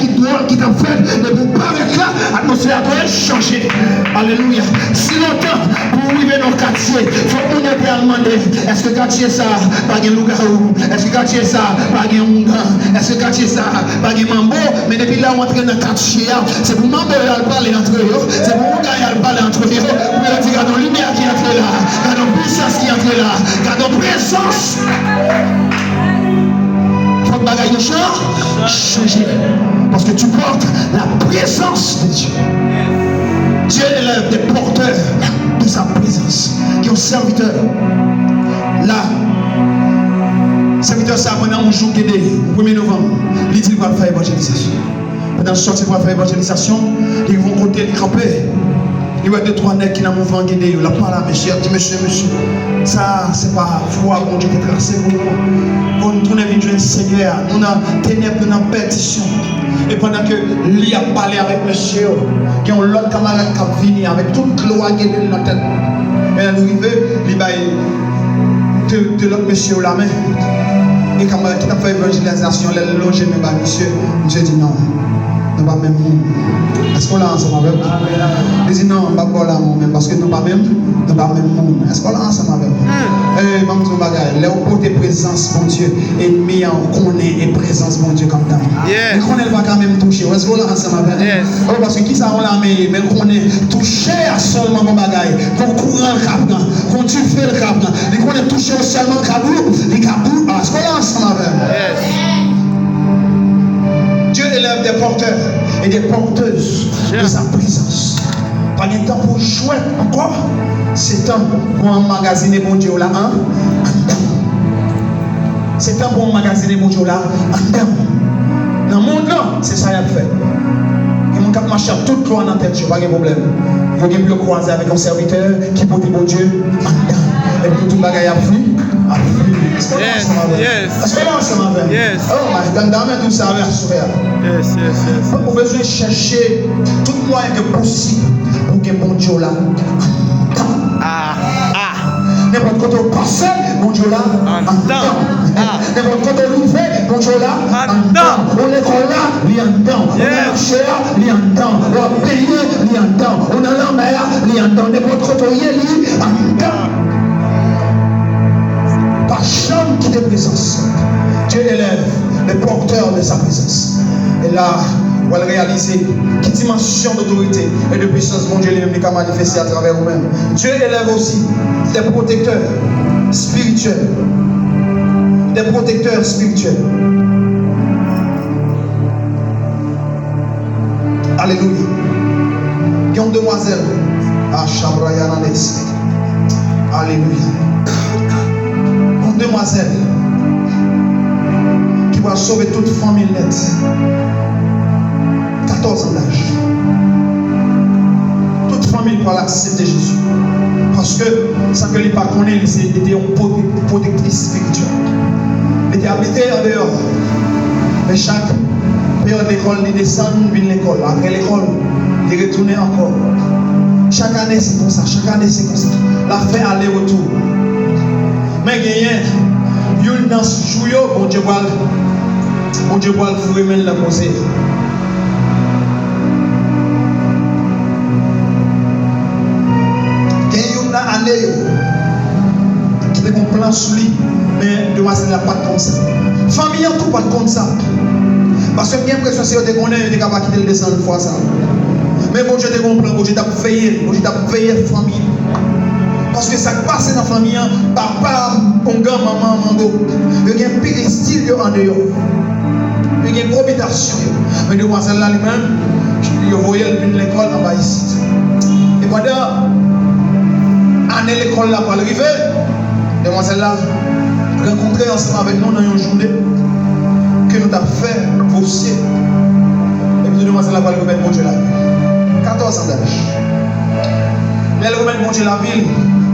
qui doit, qui t'a fait, mais pour paraître là, l'atmosphère doit changer. Alléluia. Si longtemps, pour arriver dans le quartier, il faut qu'on ait bien demandé, est-ce que le quartier ça, pas de loup-garou? Est-ce que le quartier ça, pas de hongan? Est-ce que le quartier ça, pas de mambo? Mais depuis là, on entre dans le quartier, c'est pour mambo à parler entre eux, c'est pour hongan à parler entre eux, pour dire, regarde la lumière qui entre là, regarde la puissance qui entre là, regarde la présence. Faut que bagaille changer. Parce que tu portes la présence de Dieu. Dieu élève des porteurs de sa présence, qui ont serviteur. Là, serviteur, ça pendant un jour qui est le 1er novembre, il dit qu'il va faire évangélisation. Pendant le sortie pour faire évangélisation, ils vont côté les camper. Il y a 2-3 nègres qui n'ont pas mouvement guidé. Il a parlé à monsieur, il dit monsieur, ça c'est pas foi, bon Dieu qui tracé pour nous. On tourne vers le Seigneur, nous avons ténèbres, nous avons perdition. Et pendant que lui a parlé avec monsieur, qui ont l'autre camarade qui a venu avec toute gloire qui est dans la tête. Et à l'arrivée, il va de l'autre monsieur la main. Et quand il a fait évangélisation, il a logé, mais monsieur dit non. Nous pas même monde. Est-ce qu'on l'a ensemble avec vous? Il dit non, on ne va pas là même parce que nous pas même monde. Est-ce qu'on l'a ensemble avec vous? Eh, maman, tu m'as dit, porter présence, mon Dieu, ennemi en connaît et présence, mon Dieu, comme ça. Mais qu'on ne va quand même toucher. Est-ce qu'on l'a ensemble avec vous? Oh, parce que qui ça on l'a mis, mais qu'on est touché à seulement mon bagaille, qu'on courant le cap, qu'on tue le cap, et qu'on est touché seulement le cabou, les cabou. Est-ce qu'on l'a ensemble avec vous? Dieu élève des porteurs et des porteuses de sa présence. Pas de temps pour jouer encore. C'est temps pour emmagasiner mon Dieu là. C'est temps pour emmagasiner mon Dieu là. Dans le monde là, c'est ça qu'il a fait. Et mon cap marche à toute gloire dans la tête, pas de problème. Il faut que croiser avec un serviteur qui porte mon Dieu. Et puis tout le bagage a fui. Est-ce qu'on l'a ensemble avec? Oh, je donne tout ça avec ce on a besoin de chercher tout moyen que possible pour que mon Dieu là. N'importe quand on passe, mon Dieu là. N'importe quand on ouvre, mon Dieu là. On l'école là, il entend. On a marché là, il entend. On a payé, il entend. On a la mer, il entend. N'importe quand on y est, il entend. Par chambre qui est présence. Dieu élève les porteurs de sa présence. Et là, on va réaliser quelle dimension d'autorité et de puissance mon Dieu lui-même qui a manifesté à travers vous-même. Dieu élève aussi des protecteurs spirituels. Des protecteurs spirituels. Alléluia. Il y a une demoiselle à Chabrayananes. Alléluia. Une demoiselle qui va sauver toute famille nette. 14 ans d'âge. Toute famille va l'accepter Jésus. Parce que, sans que les pas connaissent, il était une protectrice spirituelle. Il était habité en dehors. Mais chaque période d'école, il descend, il vient de l'école. Après l'école, il retourne encore. Chaque année, c'est comme ça. Chaque année, c'est comme ça. La fin aller-retour. Mais il y a une danse jouée, bon Dieu va le faire la poser. Il y a une année qui est un plan sous lui, mais demoiselle n'a pas de comme ça. Famille en tout pas de comme ça. Parce que j'ai l'impression que si on est capable de quitter le descendre une fois ça. Mais bon Dieu te comprend, bon Dieu t'a veillé, bon Dieu t'a veillé la famille. Parce que ça passe dans la famille, papa, onga, maman, mango. Il y a un pire style en dehors. Il y a une prohibition. Mais demoiselle là lui-même, il voyait l'école en bas ici. Et pendant l'année l'école là pour arriver, demoiselle là rencontrer ensemble avec nous dans une journée que nous avons fait bosser. Et puis demoiselle là pour arriver mon Dieu là. 14 ans d'âge. Elle remet mon Dieu la ville.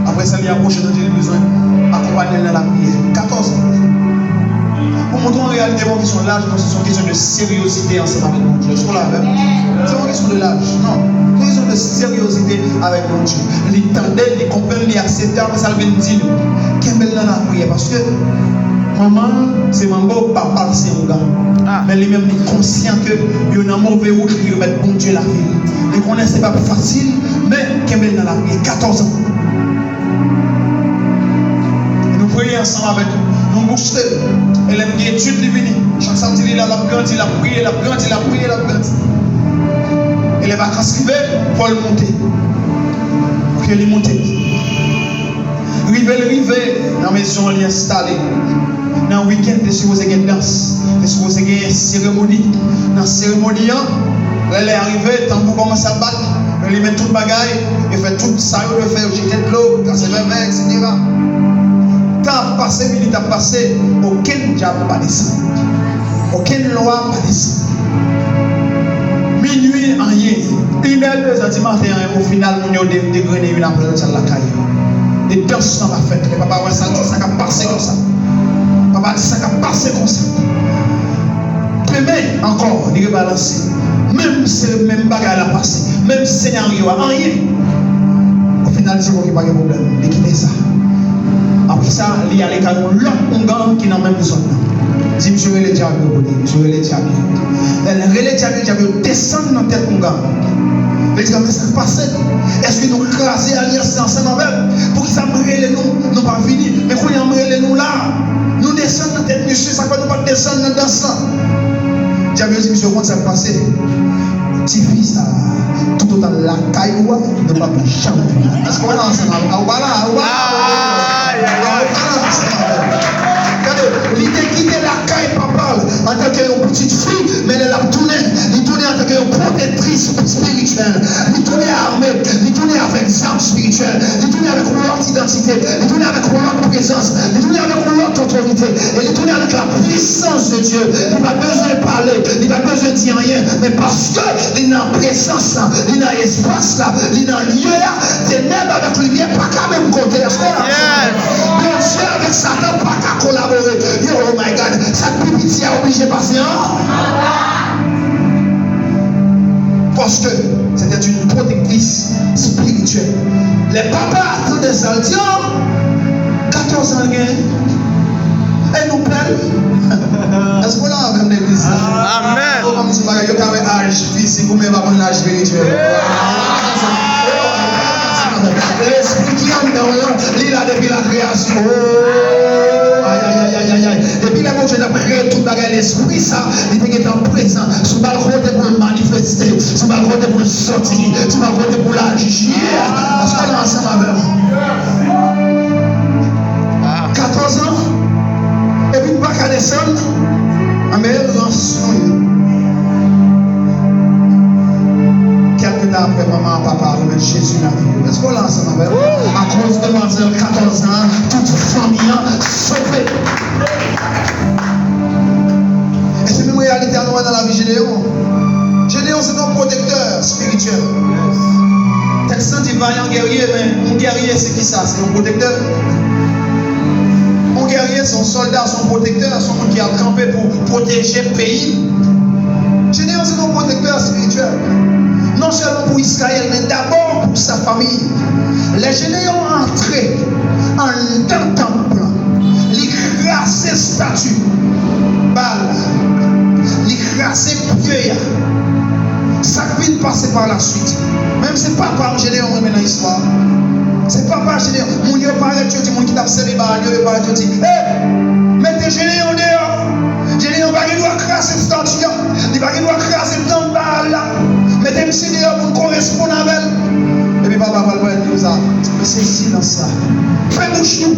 Après ça, il y a approché de Dieu, il a besoin d'accompagner dans la prière. 14 ans. Pour montrer en réalité, mon question de l'âge, c'est une question de sérieuxité ensemble avec mon Dieu. C'est pas une question de l'âge, non. C'est une question de sérieuxité avec mon Dieu. Il tendait, il comprenait, il acceptait, mais ça le dit, qu'il est dans la prière. Parce que Maman, c'est maman, papa, c'est un gars. Mais lui-même est conscient que il y a un mauvais route qui remet bon Dieu la vie. Et qu'on c'est pas facile, mais qu'il est dans la vie. 14 ans. Et nous prions ensemble avec nous booster. Elle aime bien étude les venir. Chaque samedi, il a grandi, il a prié, il a grandi, il a prié, il a grandi. Et les vacances arrivent pour le monter. Pour qu'il monte. Rive, dans la maison, il est installé. Dans le week-end, il est supposé une danse. Il est supposé une cérémonie. Dans la cérémonie, elle est arrivée, le tambour commence à battre. Il met tout le bagage, il fait tout ça, il fait jeter de l'eau, casser le verre, etc. Temps passé, minute a passé, aucun diable pas descendu. Aucune loi pas descendu. Minuit, rien. 1h, 2h du matin, au final, on a dégrené une après l'autre la caille. Et danse dans ma fête. Et papa, ça a passé comme ça. Papa, ça a passé comme ça. Demain, encore, il va balancer. Même si le même bagage a passé, même scénario, rien. Au final, c'est qu'il n'y a pas de problème. Il quitte ça. Après ça, il y a les canons l'autre qui n'a même besoin. Dis, monsieur, le diable, monsieur, le diable. Le diable descend dans la tête de mais dis, mais ça passe. Est-ce que nous crasons l'alliance ensemble avec pour que ça brûle nous, nous pas fini. Mais quand il y a brûlé nous là, nous descendons dans la tête, monsieur, ça ne peut pas descendre dans ça. Diable dit, monsieur, comment ça passe? Petit fils, tout autant la cailloua, ne va pas jamais. Est-ce qu'on est ensemble? L'idée quitter la caille papa en tant que petite fille, mais elle a tourné en tant que protectrice spirituelle. Il tournait armée, il tournait avec des armes spirituelles, il tournait avec l'autre identité, il tournait avec l'autre présence, il tournait avec l'autre autorité, et il tournait avec la puissance de Dieu. Il n'a pas besoin de parler, il n'a pas besoin de dire rien, mais parce qu'il a présence, il a espace, il a lieu, ténèbres avec lumière, pas qu'à même côté. Dieu avec Satan, pas qu'à collaborer. Oh my God, ça pitié a obligé de passer. Parce que c'était une protectrice spirituelle. Les papas attendaient ça, ils disent 14 ans, et nous perdons. Est-ce qu'on a même l'église? Amen. Comme si vous avez un âge physique, vous n'avez pas un âge spirituel. L'esprit qui est dans l'homme, il a depuis la création. Depuis la Dieu a créé tout bagage l'esprit, ça, il était en présent. Sous le côté pour le manifester, sous le côté pour le sortir, sous le côté pour l'agir. Est-ce qu'on est ensemble avec 14 ans, et puis pas qu'à descendre, en meilleure rançon. Quelques temps après, maman et papa remettent Jésus dans la vie. Est-ce qu'on est ensemble avec à cause de mademoiselle 14 ans, toute famille sauvée. Et c'est une réalité à nous dans la vie Gédéon. Gédéon, c'est un protecteur spirituel. Texan dit vaillant guerrier, mais un guerrier, c'est qui ça? C'est un protecteur. Un guerrier, son soldat, son protecteur, son monde qui a campé pour protéger le pays. Gédéon, c'est un protecteur spirituel. Non seulement pour Israël, mais d'abord pour sa famille. Les Gédéons entrés dans le temple, ils crassaient statue, balle, ils crassaient pied. Ça vient passer par la suite. Même si c'est pas par Gédéon dans l'histoire. C'est pas par Gédéon. Mon Dieu parle de Dieu, mon qui t'a servi par Dieu, parle de Dieu. Hé, mettez Gédéon dehors. Gédéon va doit crasser statue, il va doit crasser le temple là. Mettez M. dehors pour correspondre avec elle. Et puis papa va dire ça. Mais c'est silence ça. Fais bouche nous.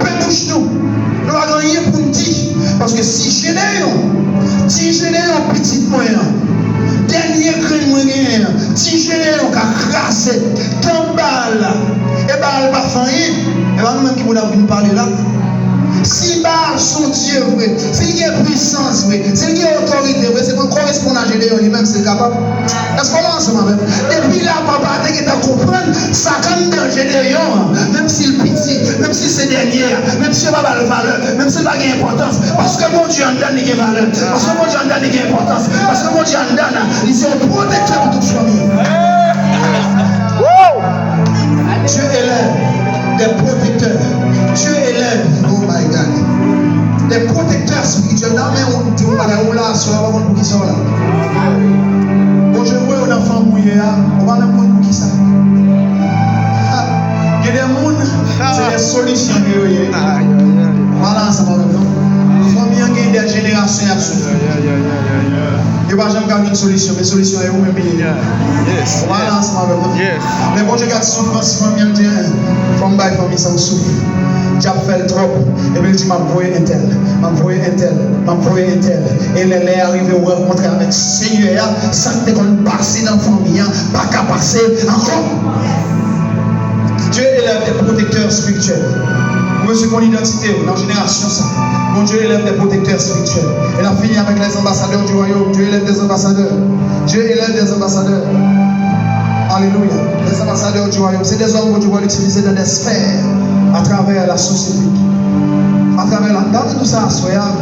Fais bouche nous. Nous n'avons rien pour nous dire. Parce que si Gédéon, petit moyen, dernier grain moyen, si Gédéon a crassé, tant balle, et bien elle va faire rien. Et bien nous-mêmes qui voulons venir parler là. Si Baal son Dieu vrai, s'il y a puissance vrai, s'il y a autorité vrai, c'est pour correspondre à Gédéon lui-même, c'est capable. Est-ce qu'on l'a ensemble avec? Et puis là, papa, dès que tu comprends, ça comme dans Gédéon, même s'il petit, même si c'est dernier, même si il n'y a pas de valeur, même s'il n'a pas d'importance, parce que mon Dieu en donne des valeur, parce que mon Dieu en donne des importance, parce que mon Dieu en donne, il est un protecteur de toute famille. Dieu élève des protecteurs. Dieu élève, oh my God. soeur, on va pour qui ça là. Bon, je vois un enfant mouillé, on va même pour qui ça. Il y a des gens, c'est des solutions. Voilà, ça va maintenant. Famille a des générations à souffrir. Il n'y a pas jamais une solution, mais solution est vous-même. Voilà, ça va maintenant. Mais bon, je regarde souffrance, famille, comme by famille, ça souffre. J'ai fait trop. Et puis il dit, m'a voyé un tel. Et les est arrivé au rencontre avec le Seigneur, ça ne peut pas passer dans la famille, pas qu'à passer encore. Dieu élève des protecteurs spirituels. Vous voyez son identité dans la génération ça. Bon Dieu élève des protecteurs spirituels. Elle a fini avec les ambassadeurs du royaume. Dieu élève des ambassadeurs. Dieu élève des ambassadeurs. Alléluia. Les ambassadeurs du royaume. C'est des hommes que Dieu va utiliser dans des sphères à travers la société. À travers la. Dans tout ça,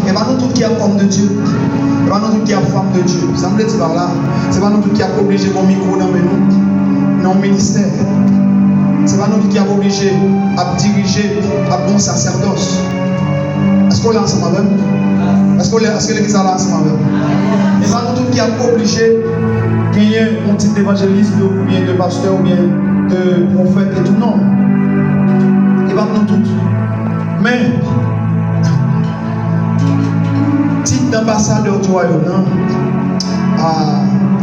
et pas nous tous qui sommes hommes de Dieu. Et pas nous tous qui sommes femmes de Dieu. Vous savez par là. C'est pas nous tous qui sommes obligés mon micro dans nos ministères. C'est pas nous qui sommes obligés à diriger à bon sacerdoce. Est-ce qu'on est ensemble avec? Est-ce que l'église est ensemble avec? Et pas nous tous qui sommes obligés de gagner un titre d'évangéliste ou bien de pasteur ou bien de prophète et tout. Non. Et pas nous tous. Mais titre d'ambassadeur du royaume, non?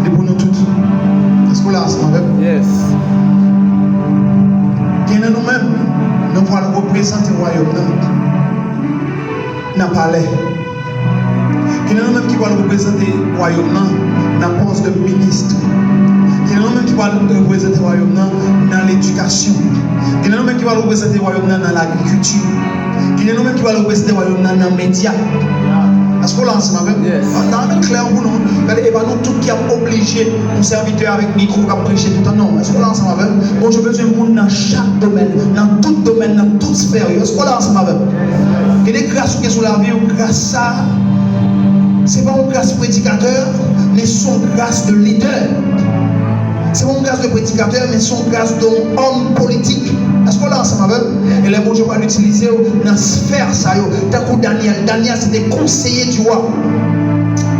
C'est pour nous tous. Est-ce qu'on est ensemble avec? Yes. Et nous-mêmes, nous pouvons représenter le royaume dans le palais. Et nous-mêmes qui pouvons représenter le royaume dans le poste de ministre. Et nous-mêmes qui pouvons représenter le royaume dans l'éducation. Et nous-mêmes qui pouvons représenter le royaume dans l'agriculture. Et nous-mêmes qui pouvons représenter le royaume dans les médias. Est-ce qu'on lance ma même? Dans le clair pour nous, et pas nous tous qui sommes obligés, un serviteur avec micro qui a prêché tout le temps. Non, est-ce qu'on lance ma même? Bon, je veux besoin de monde dans chaque domaine, dans tout domaine, dans toute sphère. Est-ce qu'on lance ma même? Il y a des grâces qui sont sur la vie, grâce ça, ce n'est pas une grâce prédicateur, mais son grâce de leader. C'est pas une grâce de prédicateur, mais son grâce d'homme politique. Est-ce qu'on l'a ensemble avec? Et les bons Dieu va l'utiliser dans la sphère. D'un coup, Daniel, c'était conseiller du roi.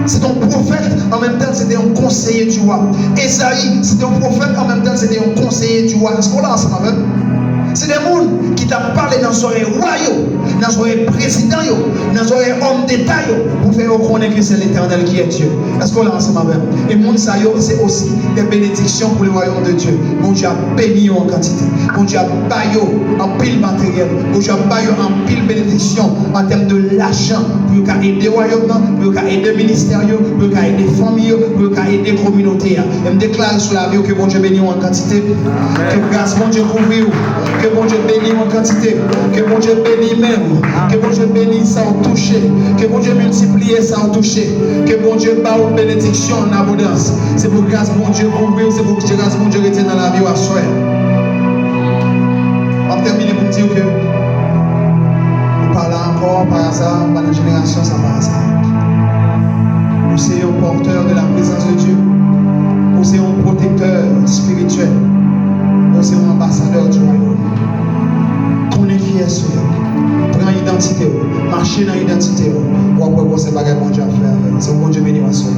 C'est un prophète, en même temps, c'était un conseiller du roi. Esaïe, c'était un prophète, en même temps, c'était un conseiller du roi. Est-ce qu'on l'a ensemble avec? C'est des gens qui t'ont parlé dans son royaume, dans son président, dans son homme d'État, pour faire reconnaître que c'est l'Éternel qui est Dieu. Est-ce qu'on l'a ensemble avec? Et mon sayo, c'est aussi des bénédictions pour le royaume de Dieu. Mon Dieu a béni en quantité. Mon Dieu a baillé en pile matériel. Mon Dieu a baillé en pile bénédiction en termes de l'argent pour aider le royaume, pour aider le ministère, pour aider les familles, pour aider les communautés. Et me déclare sur la vie que mon Dieu béni en quantité. Que grâce mon Dieu couvre. Que mon Dieu bénisse en quantité, que mon Dieu bénisse même, que mon Dieu bénisse sans toucher, que mon Dieu multiplie sans toucher, que mon Dieu bat une bénédiction en abondance. C'est pour grâce mon Dieu couvrir, c'est pour grâce mon Dieu rester dans la vie à soi. On va terminer pour dire que nous parlons encore par hasard, par la génération, ça par hasard. Nous sommes porteurs de la présence de Dieu, nous sommes protecteurs spirituels. C'est un ambassadeur du royaume. Connais qui est ce prends l'identité, marcher dans l'identité. Ou après, c'est pas bon Dieu à faire. C'est un bon Dieu béni, ma soeur.